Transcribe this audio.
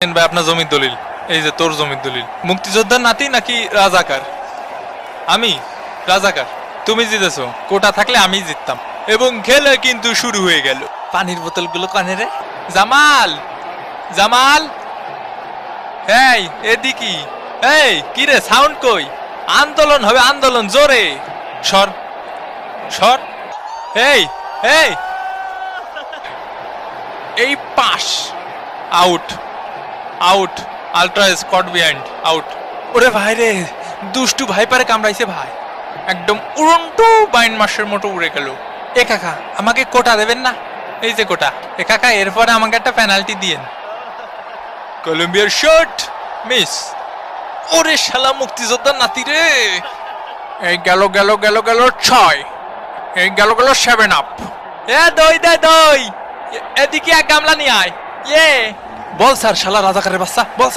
ভাই আপনার জমির দলিল, এই যে তোর জমির দলিল। মুক্তিযোদ্ধার নাতি নাকি রাজাকার? আমি রাজাকার। তুমি জিতেছো, কোটা থাকলে আমি জিততাম। এবং খেলা কিন্তু শুরু হয়ে গেল। পানির বোতলগুলো কানে রে। জামাল, জামাল, এই এদিকে। এই কি রে, সাউন্ড কই? আন্দোলন হবে, আন্দোলন, জোরে সর সর। এই এই এই pass, out out, ultra Scott behind, out. ওরে ভাই রে, দুষ্টু ভাই পারে কামড়াইছে ভাই, একদম উড়ন্টু বাইন মাসের মতো উড়ে গেল। এ কাকা, আমাকে কোটা দেবেন না? এই যে কোটা। এ কাকা, এরপরে আমাকে একটা পেনাল্টি দিয়েন। কলম্বিয়ার শট মিস। ওরে শালা মুক্তিযোদ্ধার নাতি রে। এই গেল গেল গেল গেল 6, এই গেল গেল 7 আপ। এ দই দে দই, এদিকে এক গামলা নিয়ে আয়। ইয়ে বল স্যার, শালা রাজাকারের বাচ্চা, বল স্যার।